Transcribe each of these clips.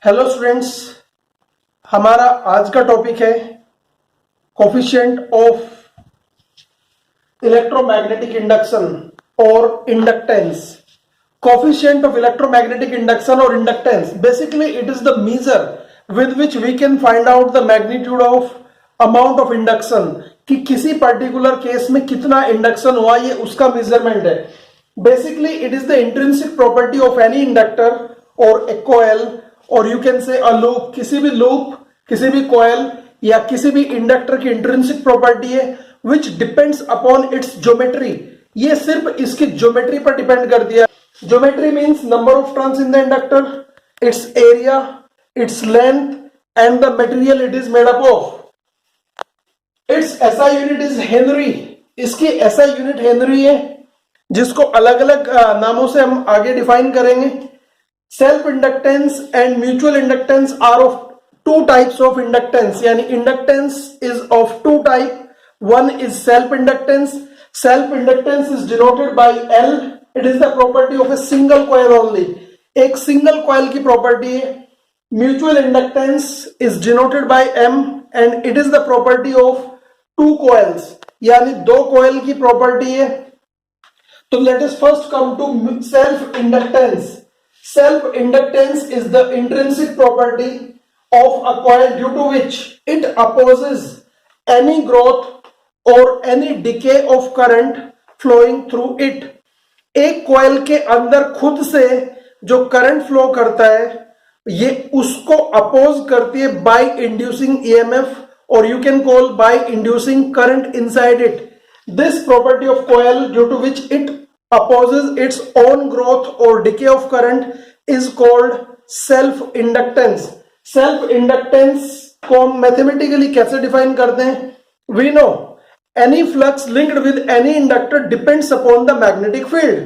Hello students, हमारा आज का टॉपिक है कोफिशिएंट ऑफ इलेक्ट्रोमैग्नेटिक इंडक्शन और inductance. Coefficient of electromagnetic induction or inductance, basically it is the measure with which we can find out the magnitude of amount of induction, कि किसी particular case में कितना induction हुआ, ये उसका measurement है. Basically it is the intrinsic property of any inductor और ए coil, और you can say a loop. किसी भी लूप, किसी भी कॉइल या किसी भी इंडक्टर की इंट्रिंसिक प्रॉपर्टी है which depends upon its geometry. ये सिर्फ इसकी ज्योमेट्री पर डिपेंड कर दिया. Geometry means number of turns in the inductor, its area, its length, and the material it is made up of. Its SI unit is Henry. इसकी SI unit Henry है, जिसको अलग अलग नामों से हम आगे डिफाइन करेंगे. Self inductance and mutual inductance are of two types of inductance, यानी inductance is of two type. One is self inductance. Self inductance is denoted by L. It is the property of a single coil only. एक single coil की property है. Mutual inductance is denoted by M and it is the property of two coils, यानी दो coil की property है. तो let us first come to self inductance. Self inductance is the intrinsic property of a coil due to which it opposes any growth और any decay of current flowing through it. एक coil के अंदर खुद से जो current flow करता है, ये उसको अपोज करती है बाय इंड्यूसिंग ईएमएफ, और you can call by inducing current inside it. This property of coil due to which it opposes its own growth और decay of current is called self inductance. Self inductance को हम mathematically कैसे define करते हैं? We know any flux linked with any inductor depends upon the magnetic field,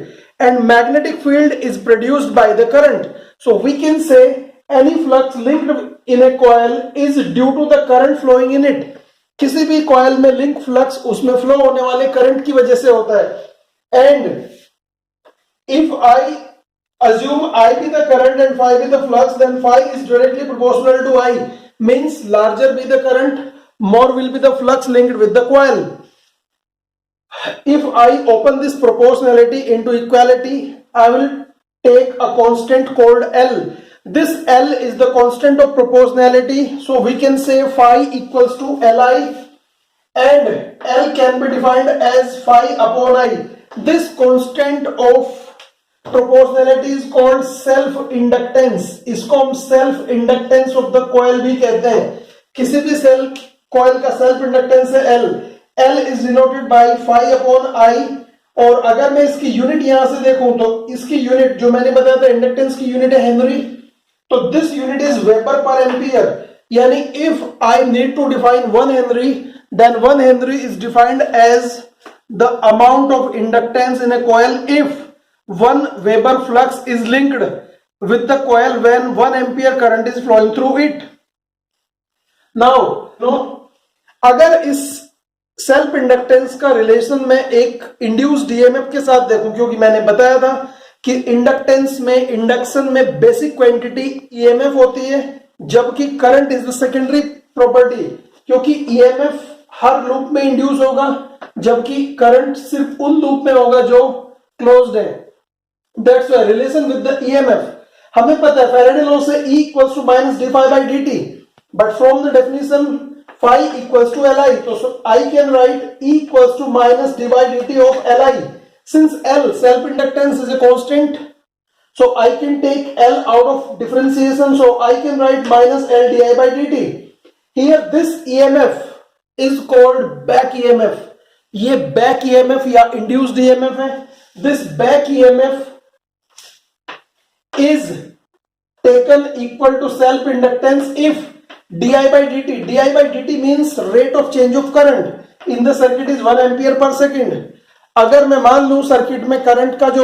and magnetic field is produced by the current. So we can say any flux linked in a coil is due to the current flowing in it. किसी भी coil में link flux उसमें flow होने वाले current की वजह से होता है. And if I assume I be the current and phi be the flux, then phi is directly proportional to I. Means larger be the current, more will be the flux linked with the coil. If I open this proportionality into equality, I will take a constant called L. This L is the constant of proportionality, so we can say phi equals to Li, and L can be defined as phi upon I. This constant of proportionality is called self inductance. इसको हम self inductance of the coil भी कहते हैं. किसी भी coil का self inductance है L. L is denoted by phi upon I. और अगर मैं इसकी यूनिट यहां से देखूं तो इसकी यूनिट जो मैंने बताया था इंडक्टेंस की यूनिट है हेनरी. तो this unit is weber per ampere, यानी if I need to define 1 henry, then 1 henry is defined as the amount of inductance in a coil if 1 weber flux is linked with the coil when 1 ampere current is flowing through it. Now, अगर इस self inductance का relation में एक induced EMF के साथ देखूं, क्योंकि मैंने बताया था कि इंडक्टेंस में, इंडक्शन में बेसिक क्वांटिटी ईएमएफ होती है, जबकि current is the secondary property, क्योंकि ईएमएफ हर लूप में इंड्यूस होगा जबकि करंट सिर्फ उन लूप में होगा जो क्लोज्ड है. That's why relation with the EMF. हमें पता है फैराडे लॉ से E equals to minus d phi by d t, but from the definition phi equals to Li. So I can write E equals to minus d by dt of Li. Since L, self inductance, is a constant, so I can take L out of differentiation. So I can write minus L di by dt. Here this EMF is called back EMF. ये back EMF या induced EMF है. This back EMF is taken equal to self inductance if di by dt means rate of change of current in the circuit is 1 ampere per second. अगर मैं मान लूं circuit में current का जो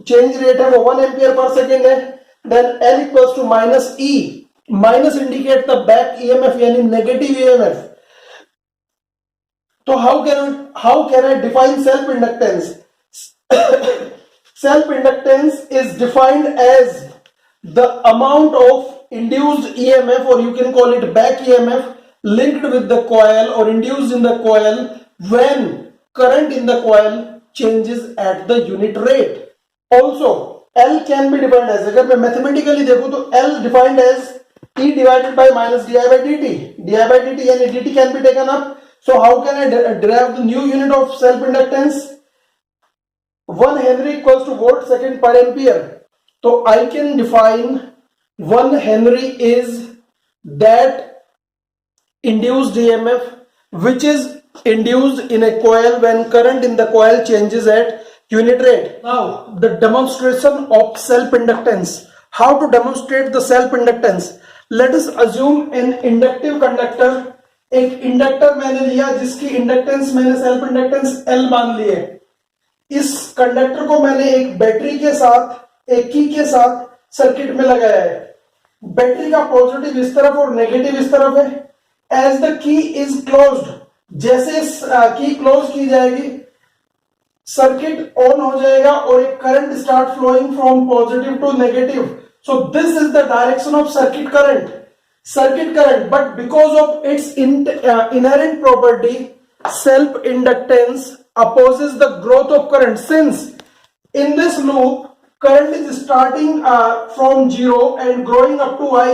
change rate है वो 1 ampere per second है, then L equals to minus E. Minus indicate the back EMF यानी negative EMF. तो how can I define self inductance? Self inductance is defined as the amount of induced EMF, or you can call it back EMF, linked with the coil or induced in the coil when current in the coil changes at the unit rate. Also, L can be defined as, अगर मैं mathematically देखूं तो L defined as E divided by minus di by dt. Di by dt यानी dt can be taken up. So how can I derive the new unit of self inductance? 1 Henry equals to volt second per ampere. So I can define 1 Henry is that induced EMF which is induced in a coil when current in the coil changes at unit rate. Now the demonstration of self inductance. How to demonstrate the self inductance? Let us assume an inductive conductor. एक inductor मैंने लिया जिसकी inductance मैंने self inductance L मान ली है. इस conductor को मैंने एक बैटरी के साथ, एक की के साथ सर्किट में लगाया है. बैटरी का पॉजिटिव इस तरफ और नेगेटिव इस तरफ है. As the key is closed, जैसे की क्लोज की जाएगी सर्किट ऑन हो जाएगा और एक current start flowing from positive to negative. So this is the direction of circuit current. But because of its inherent property, self inductance opposes the growth of current. Since in this loop current is starting from 0 and growing up to I,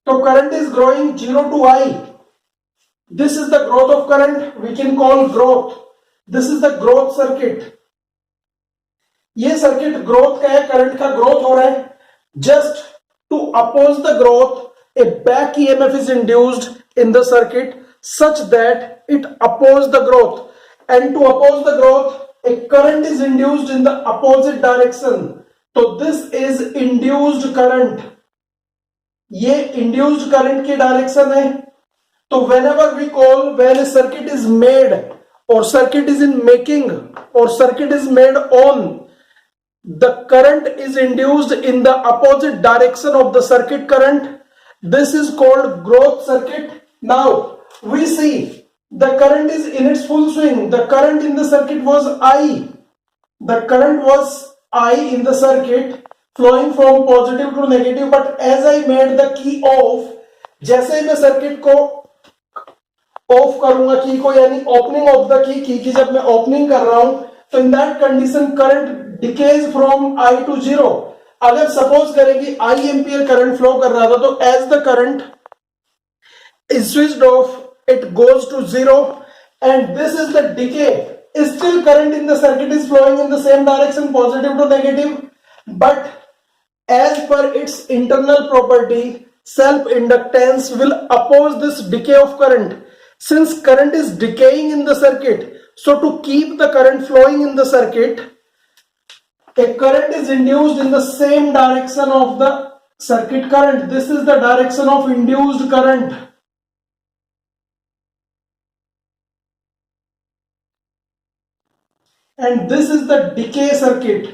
so current is growing 0 to I. This is the growth of current, we can call growth. This is the growth circuit. ये circuit growth का है, current का growth हो रहा है. Just to oppose the growth, a back EMF is induced in the circuit such that it opposes the growth, and to oppose the growth a current is induced in the opposite direction. So this is induced current. ये induced current की direction है. तो whenever we call, when a circuit is made or circuit is in making or circuit is made on, the current is induced in the opposite direction of the circuit current. This is called growth circuit. Now we see the current is in its full swing. The current in the circuit was I. The current was I in the circuit flowing from positive to negative. But as I made the key off, जैसे मैं circuit को of करूंगा की को, यानी opening of the key की जब मैं ओपनिंग कर रहा हूं, तो in that condition current decays from I to 0. अगर सपोज करें कि I एम्पियर करंट फ्लो कर रहा था, तो as the current is switched off it goes to 0, and this is the decay. Still current in the circuit is flowing in the same direction, positive to negative, but as per its internal property, self inductance will oppose this decay of current. Since current is decaying in the circuit, so to keep the current flowing in the circuit, a current is induced in the same direction of the circuit current. This is the direction of induced current. And this is the decay circuit.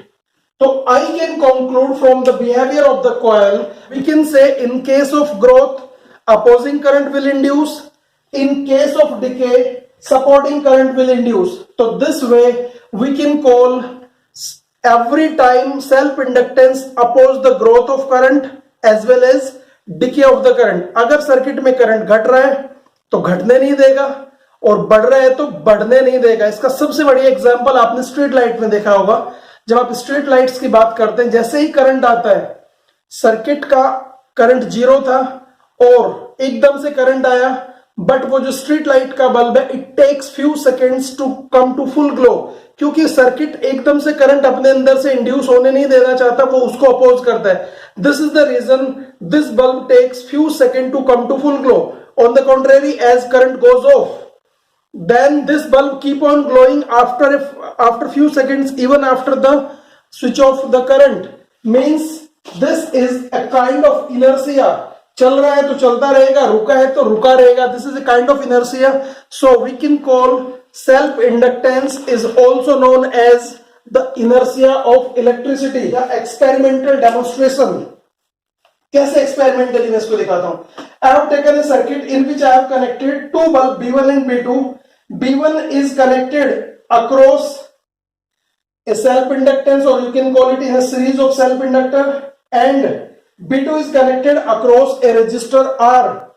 So I can conclude from the behavior of the coil, we can say in case of growth, opposing current will induce. In case of decay, supporting current will induce. So this way we can call every time self inductance oppose the growth of current as well as decay of the current. अगर circuit में current घट रहा है तो घटने नहीं देगा, और बढ़ रहा है तो बढ़ने नहीं देगा. इसका सबसे बढ़िया एग्जांपल आपने स्ट्रीट लाइट में देखा होगा. जब आप स्ट्रीट लाइट्स की बात करते हैं, जैसे ही करंट आता है, सर्किट का करंट 0 था और एकदम से करंट आया, बट वो जो स्ट्रीट लाइट का बल्ब है, it takes few seconds to come to full glow, क्योंकि सर्किट एकदम से करंट अपने अंदर से इंड्यूस होने नहीं देना चाहता, वो उसको अपोज करता है. This is the reason this bulb takes few second to come to full glow. On the contrary, as current goes off, then this bulb keep on glowing after few seconds, even after the switch off the current. Means this is a kind of inertia. चल रहा है तो चलता रहेगा, रुका है तो रुका रहेगा. This is a kind of inertia. So we can call self inductance is also known as the inertia of electricity. The experimental demonstration. कैसे एक्सपेरिमेंटली मैं इसको दिखाता हूं. I have taken a circuit in which I have connected two bulbs B1 and B2. B1 is connected across a self inductance, or you can call it in a series of self inductor, and B2 is connected across a resistor R.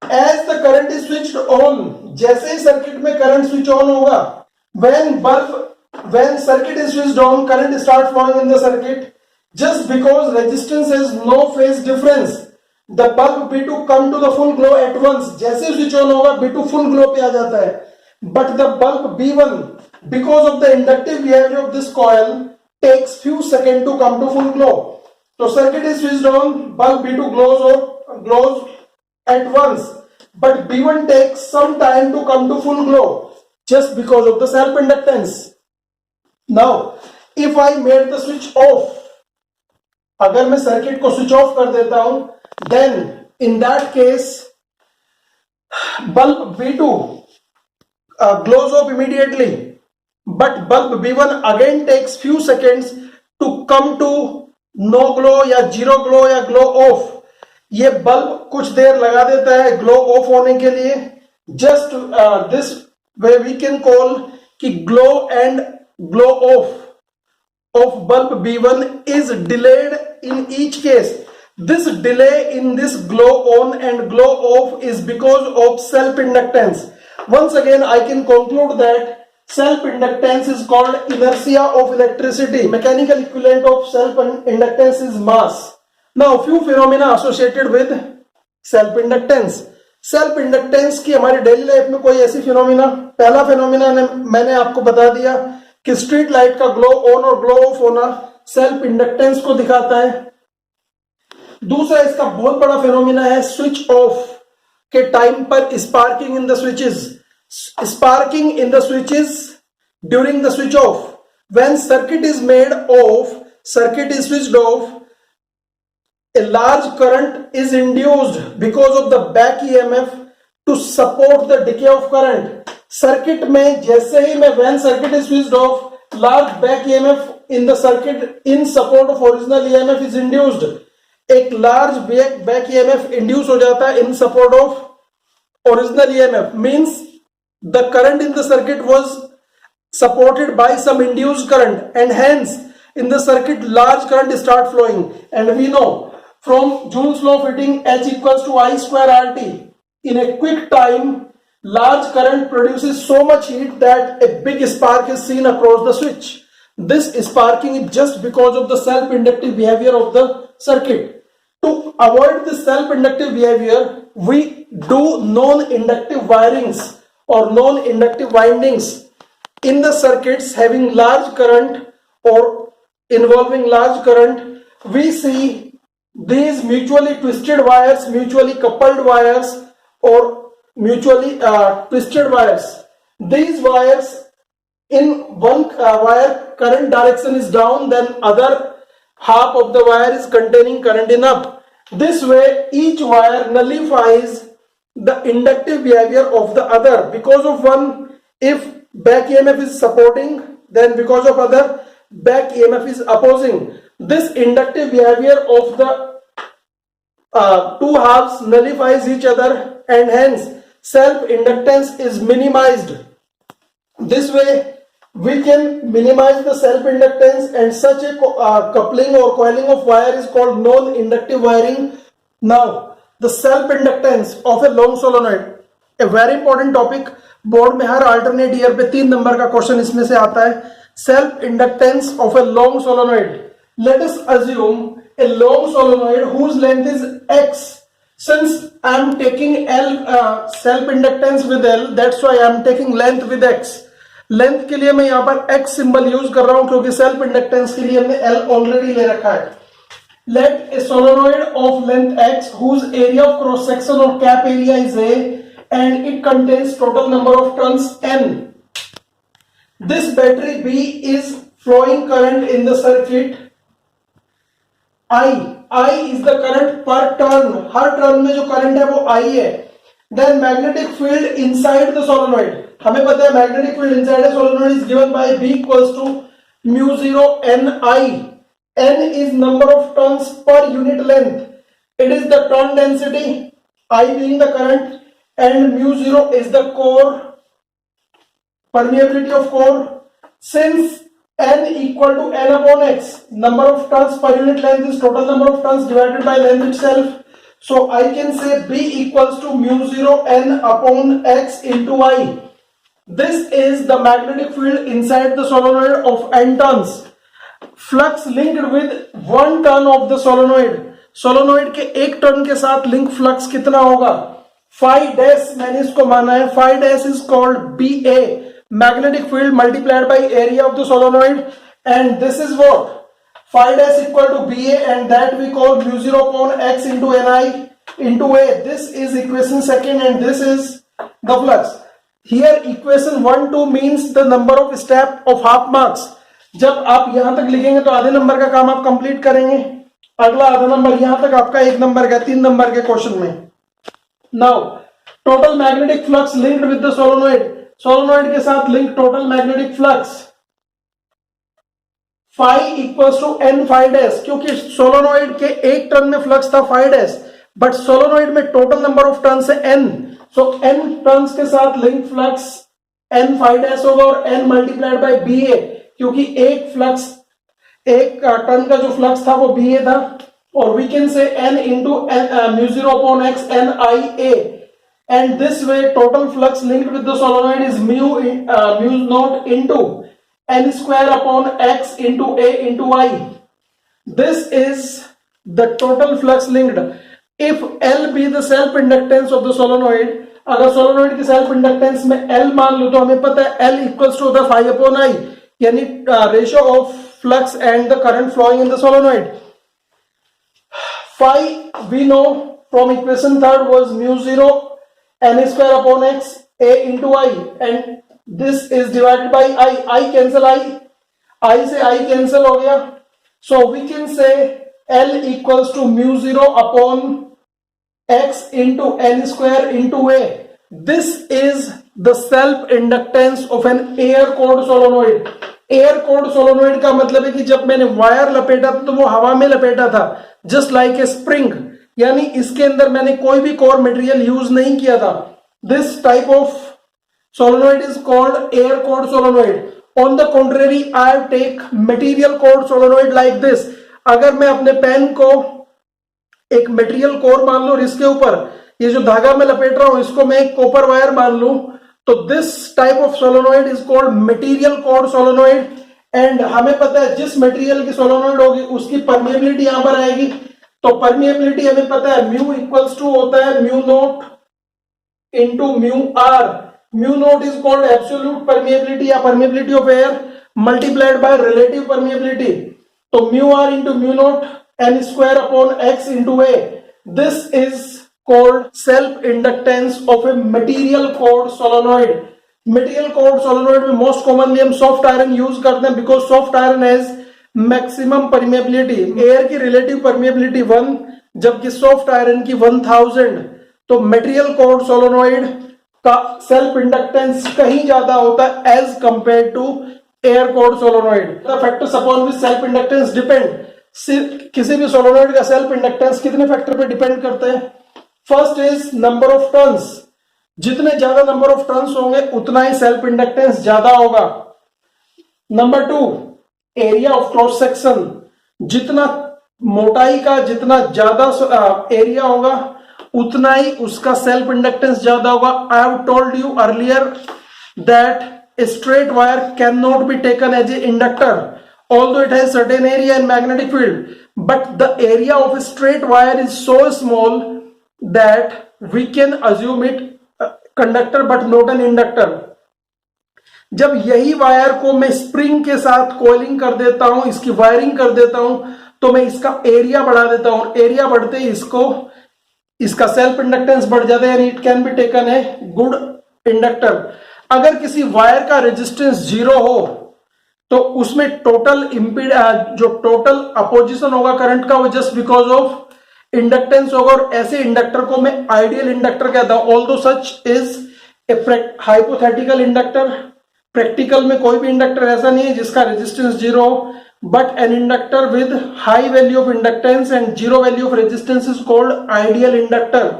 As the current is switched on, जैसे ही circuit में current switch on होगा, when circuit is switched on, current starts flowing in the circuit. Just because resistance has no phase difference, the bulb B2 come to the full glow at once. जैसे switch on होगा B2 full glow पे आ जाता है. But the bulb B1, because of the inductive behavior of this coil, takes few seconds to come to full glow. So circuit is switched on, bulb B2 glows at once, but B1 takes some time to come to full glow just because of the self inductance. Now if I made the switch off, अगर मैं circuit को switch off कर देता हूं, then in that case bulb B2 glows off immediately, but bulb B1 again takes few seconds to come to no glow या zero glow या glow off. ये bulb कुछ देर लगा देता है ग्लो ऑफ होने के लिए. Just this way we can call कि glow and glow of bulb B1 is delayed in each case. This delay in this glow on and glow off is because of self inductance. Once again I can conclude that self inductance is called inertia of electricity. Mechanical equivalent of self inductance is mass. Now few phenomena associated with self inductance. Self inductance की हमारी daily life में कोई ऐसी phenomena, पहला phenomena मैंने आपको बता दिया कि स्ट्रीट लाइट का ग्लो ऑन और ग्लो ऑफ होना सेल्फ इंडक्टेंस को दिखाता है. दूसरा इसका बहुत बड़ा फिनोमिना है स्विच ऑफ के टाइम पर sparking in the switches. Sparking in the switches during the switch off. When circuit is made of, circuit is switched of, a large current is induced because of the back EMF to support the decay of current. Circuit में जैसे ही मैं when circuit is switched off, large back EMF in the circuit in support of original EMF is induced. एक large back EMF induce हो जाता है in support of original EMF. Means the current in the circuit was supported by some induced current, and hence in the circuit large current start flowing. And we know from Joule's law of heating, H equals to I square RT. In a quick time, large current produces so much heat that a big spark is seen across the switch. This sparking is just because of the self-inductive behavior of the circuit. To avoid this self-inductive behavior, we do non-inductive wirings or non-inductive windings in the circuits having large current or involving large current. We see these mutually twisted wires, mutually coupled wires, or mutually twisted wires. These wires, in one wire current direction is down, then other half of the wire is containing current in up. This way each wire nullifies the inductive behavior of the other. Because of one, if back EMF is supporting, then because of other, back EMF is opposing. This inductive behavior of the two halves nullifies each other, and hence self-inductance is minimized. This way we can minimize the self-inductance, and such a coupling or coiling of wire is called non-inductive wiring. Now the self-inductance of a long solenoid, a very important topic. Board में हर alternate year पे 3 number का question इसमें से आता है. Self inductance of a long solenoid. Let us assume a long solenoid whose length is x. Since I am taking L self inductance with L, that's why I am taking length with x. Length के लिए मैं यहाँ पर x symbol use कर रहा हूँ क्योंकि self inductance के लिए हमने L ऑलरेडी ले रखा है. Let a solenoid of length x whose area of cross section or cap area is A and it contains total number of turns n. This battery B is flowing current in the circuit. I is the current per turn. Her turn में जो current है वो I है. Then magnetic field inside the solenoid. हमें पता है magnetic field inside a solenoid is given by B equals to mu 0 n I. N is number of turns per unit length. It is the turn density, I being the current, and mu 0 is the core permeability of core. Since n equal to n upon x. Number of turns per unit length is total number of turns divided by length itself. So I can say B equals to mu 0 n upon x into I. This is the magnetic field inside the solenoid of n turns. Flux linked with 1 turn of the solenoid. Solenoid के एक turn के साथ link flux कितना होगा? phi dash, मैंने इसको माना है phi dash is called BA, magnetic field multiplied by area of the solenoid, and this is what? Phi dash equal to BA, and that we call mu 0 upon x into Ni into A. This is equation second, and this is the flux. Here equation 1 2 means the number of step of half marks. जब आप यहां तक लिखेंगे तो आधे number का काम आप कंप्लीट करेंगे, अगला आधा नंबर यहां तक आपका 1 नंबर का 3 नंबर के क्वेश्चन में. Now total magnetic flux linked with the solenoid. Solenoid के साथ link total magnetic flux phi equals to n phi dash, क्योंकि सोलोनॉइड के एक टर्न में फ्लक्स था फाई डैश, बट सोलोनॉइड में टोटल नंबर ऑफ टर्न्स है n. सो n टर्न्स के साथ link flux n phi dash होगा और n मल्टीप्लाइड बाय BA, क्योंकि एक टर्न का जो फ्लक्स था वो BA था, और we can say n into mu 0 upon x NIA, and this way total flux linked with the solenoid is mu naught into n square upon x into A into I. This is the total flux linked. If L be the self inductance of the solenoid, अगर solenoid की self inductance में L मान लो तो हमें पता है L equals to the phi upon I, यानी ratio of flux and the current flowing in the solenoid. Phi we know from equation third was mu 0 n square upon x A into I, and this is divided by I cancel I से I cancel हो गया. So we can say L equals to mu 0 upon x into n square into A. This is the self inductance of an air cored solenoid. Air cored solenoid का मतलब है कि जब मैंने wire लपेटा था तो वो हवा में लपेटा था, जस्ट लाइक ए स्प्रिंग, यानी इसके अंदर मैंने कोई भी कोर मटेरियल यूज नहीं किया था. This type of solenoid is called air cored solenoid. On the contrary I take material cored solenoid like this. अगर मैं अपने पेन को एक मटेरियल कोर मान लूं और इसके ऊपर ये जो धागा में लपेट रहा हूं इसको मैं एक कॉपर वायर मान लूं, तो this type of solenoid is called material cored solenoid. And हमें पता है जिस मटेरियल की सोलोनॉइड होगी उसकी परमिएबिलिटी यहां पर आएगी. तो परमिएबिलिटी हमें पता है म्यू इक्वल्स टू होता है mu naught into mu r. Mu naught is called absolute permeability या permeability of air multiplied by relative permeability. तो mu r into mu naught N square upon X into A. This is called self inductance of a material cored solenoid. Material cored solenoid में most commonly हम soft iron use करते हैं because soft iron has maximum permeability. Air की relative permeability 1 जबकि soft iron की 1000. तो material cored solenoid का self inductance कहीं ज्यादा होता है as compared to air cored solenoid. The factors upon which self inductance depend. किसी भी solenoid का self inductance कितने factor पे depend करते हैं? First is number of turns. जितने ज्यादा नंबर ऑफ टर्न्स होंगे उतना ही सेल्फ इंडक्टेंस ज्यादा होगा. Number 2 area of cross section. जितना मोटाई का जितना ज्यादा एरिया होगा उतना ही उसका सेल्फ इंडक्टेंस ज्यादा होगा. I have told you earlier that a straight wire can not be taken as a inductor although it has certain area in magnetic field, but the area of a straight wire is so small that we can assume it conductor but not an inductor. जब यही wire को मैं spring के साथ coiling कर देता हूं, इसकी वायरिंग कर देता हूं, तो मैं इसका एरिया बढ़ा देता हूं. एरिया बढ़ते ही इसका सेल्फ इंडक्टेंस बढ़ जाता है, यानी it can be taken a good inductor. अगर किसी वायर का रेजिस्टेंस 0 हो तो उसमें टोटल जो टोटल अपोजिशन होगा करंट का वो जस्ट बिकॉज ऑफ इंडक्टेंस होगा, और ऐसे इंडक्टर को मैं आइडियल इंडक्टर कहता हूं. Although such is a hypothetical inductor. Practical में कोई भी इंडक्टर ऐसा नहीं है जिसका रेजिस्टेंस 0 हो, but an inductor with high value of inductance and 0 value of resistance is called ideal inductor.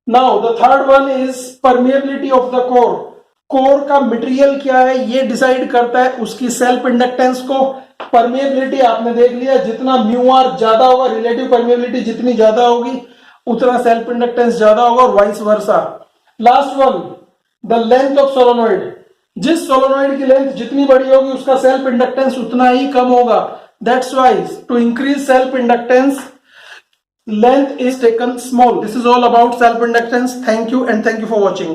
Now the third one is permeability of the core. Core का material क्या है ये डिसाइड करता है उसकी सेल्फ इंडक्टेंस को। Permeability आपने देख लिया, जितना म्यू आर ज्यादा होगा, रिलेटिव परमेबिलिटी जितनी ज्यादा होगी उतना सेल्फ इंडक्टेंस ज्यादा होगा और vice versa. Last one, the length of solenoid, जिस सोलोनॉइड की लेंथ जितनी बड़ी होगी उसका सेल्फ इंडक्टेंस उतना ही कम होगा। That's why to increase self inductance length is taken small. This is all about self inductance. Thank you and thank you for watching.